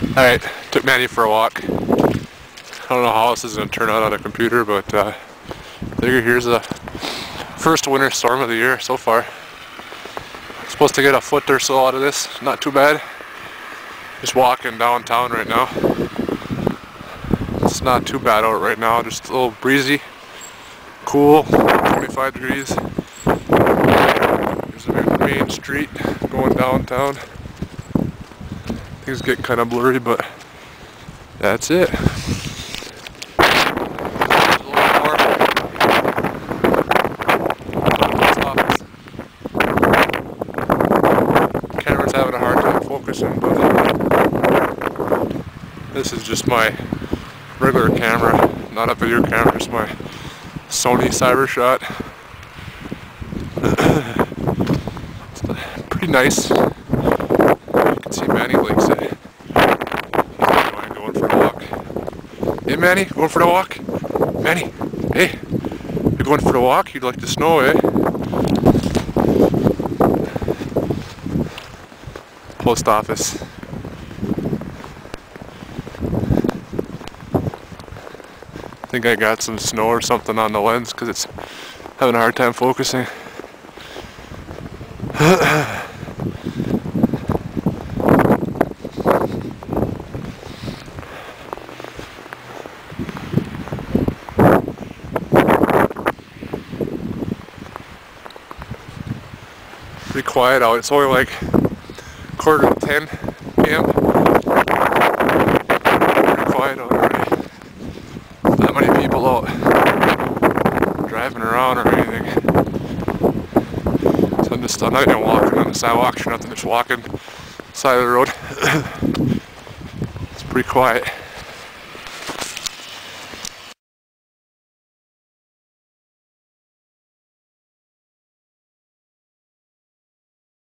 Alright, took Manny for a walk. I don't know how this is going to turn out on a computer, but here's the first winter storm of the year so far. Supposed to get a foot or so out of this, not too bad. Just walking downtown right now. It's not too bad out right now, just a little breezy, cool, 25 degrees. There's the main street going downtown. Things getting kind of blurry, but that's it. Camera's having a hard time focusing, but this is just my regular camera, not a video camera, it's my Sony Cybershot. It's pretty nice. You can see Manny likes it. He's enjoying going for a walk. Hey Manny, going for the walk? Manny, hey, you going for the walk? You'd like the snow, eh? Post office. I think I got some snow or something on the lens because it's having a hard time focusing. Pretty quiet out. It's only like 9:45 p.m. Pretty quiet out already. Not many people out driving around or anything. So I'm not even walking on the sidewalks or nothing, just walking side of the road. It's pretty quiet.